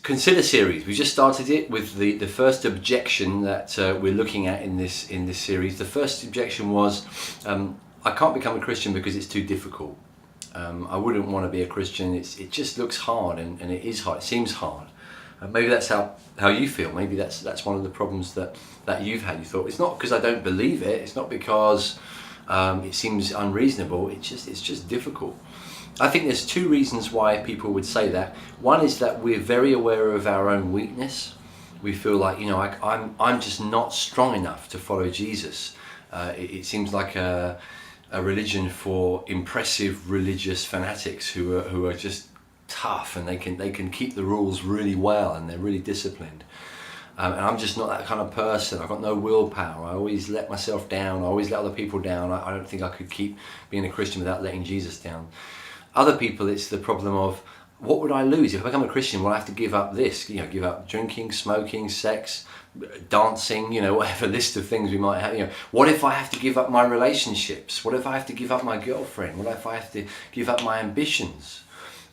Consider series. We just started it with the first objection that we're looking at in this series. The first objection was, I can't become a Christian because it's too difficult. I wouldn't want to be a Christian. It just looks hard, and it is hard. It seems hard. Maybe that's how you feel. Maybe that's one of the problems that you've had. You thought, it's not because I don't believe it. It's not because it seems unreasonable. It's just difficult. I think there's two reasons why people would say that. One is that we're very aware of our own weakness. We feel like, I'm just not strong enough to follow Jesus. It seems like a religion for impressive religious fanatics who are just tough, and they can keep the rules really well, and they're really disciplined. And I'm just not that kind of person. I've got no willpower. I always let myself down. I always let other people down. I don't think I could keep being a Christian without letting Jesus down. Other people, it's the problem of, what would I lose? If I become a Christian, will I have to give up this? Give up drinking, smoking, sex, dancing, whatever list of things we might have. What if I have to give up my relationships? What if I have to give up my girlfriend? What if I have to give up my ambitions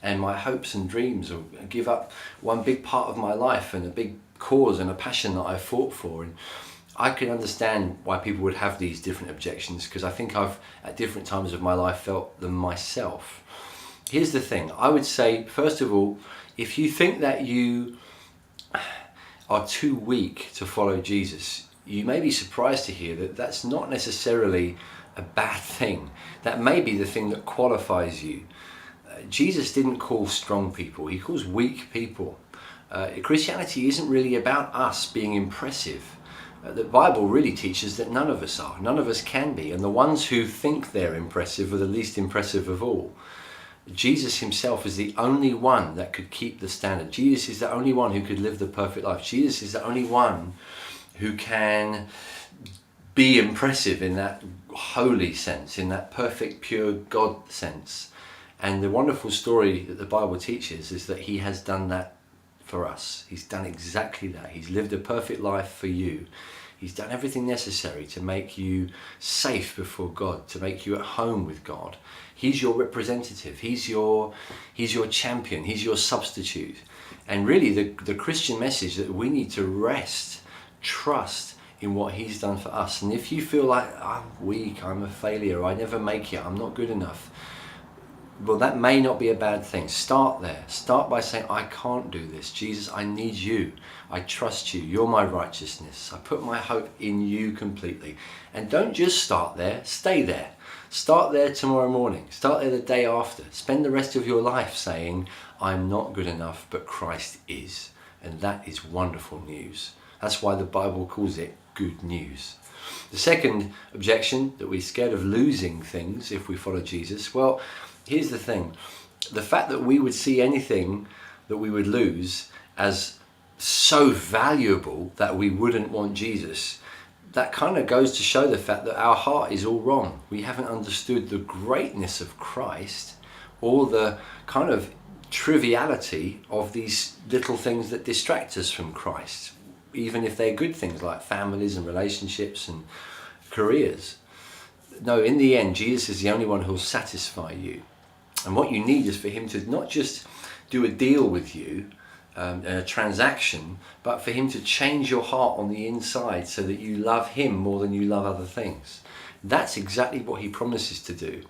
and my hopes and dreams, or give up one big part of my life and a big cause and a passion that I fought for? And I can understand why people would have these different objections, because I think I've, at different times of my life, felt them myself. Here's the thing. I would say, first of all, if you think that you are too weak to follow Jesus, you may be surprised to hear that that's not necessarily a bad thing. That may be the thing that qualifies you. Jesus didn't call strong people. He calls weak people. Christianity isn't really about us being impressive. The Bible really teaches that none of us are. None of us can be. And the ones who think they're impressive are the least impressive of all. Jesus himself is the only one that could keep the standard. Jesus is the only one who could live the perfect life. Jesus is the only one who can be impressive in that holy sense, in that perfect, pure God sense. And the wonderful story that the Bible teaches is that he has done that for us. He's done exactly that. He's lived a perfect life for you. He's done everything necessary to make you safe before God, to make you at home with God. He's your representative. He's your champion. He's your substitute. And really the Christian message that we need to rest, trust in what he's done for us. And if you feel like, I'm weak, I'm a failure, I never make it, I'm not good enough, well, that may not be a bad thing. Start there. Start by saying, I can't do this. Jesus, I need you. I trust you. You're my righteousness. I put my hope in you completely. And don't just start there. Stay there. Start there tomorrow morning. Start there the day after. Spend the rest of your life saying, I'm not good enough, but Christ is. And that is wonderful news. That's why the Bible calls it good news. The second objection, that we're scared of losing things if we follow Jesus. Well, here's the thing. The fact that we would see anything that we would lose as so valuable that we wouldn't want Jesus, that kind of goes to show the fact that our heart is all wrong. We haven't understood the greatness of Christ, or the kind of triviality of these little things that distract us from Christ, even if they're good things like families and relationships and careers. No, in the end, Jesus is the only one who'll satisfy you. And what you need is for him to not just do a deal with you, a transaction, but for him to change your heart on the inside so that you love him more than you love other things. That's exactly what he promises to do.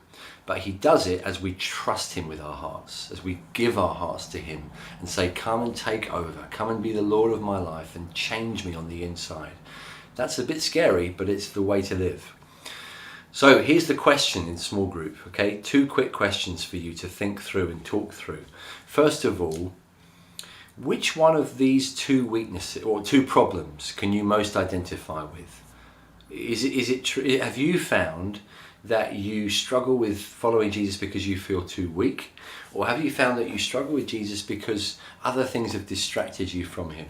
But he does it as we trust him with our hearts, as we give our hearts to him and say, come and take over, come and be the Lord of my life and change me on the inside. That's a bit scary, but it's the way to live. So here's the question in small group, okay? 2 quick questions for you to think through and talk through. First of all, which one of these 2 weaknesses or 2 problems can you most identify with? Have you found that you struggle with following Jesus because you feel too weak? Or have you found that you struggle with Jesus because other things have distracted you from him?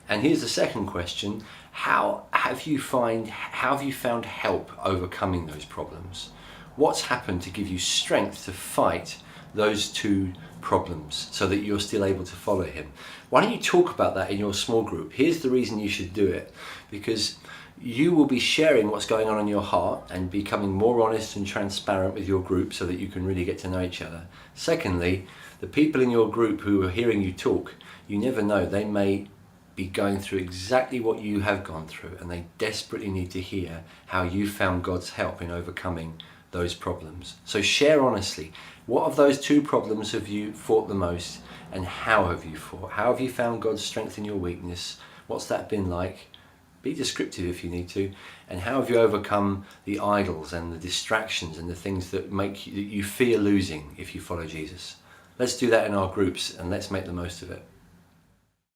And here's the second question. How have you found help overcoming those problems? What's happened to give you strength to fight those 2 problems so that you're still able to follow him? Why don't you talk about that in your small group? Here's the reason you should do it. Because you will be sharing what's going on in your heart and becoming more honest and transparent with your group so that you can really get to know each other. Secondly, the people in your group who are hearing you talk, You never know, they may be going through exactly what you have gone through, and they desperately need to hear how you found God's help in overcoming those problems. So share honestly, what of those 2 problems have you fought the most, and how have you fought? How have you found God's strength in your weakness? What's that been like? Be descriptive if you need to. And how have you overcome the idols and the distractions and the things that make you fear losing if you follow Jesus? Let's do that in our groups, and let's make the most of it.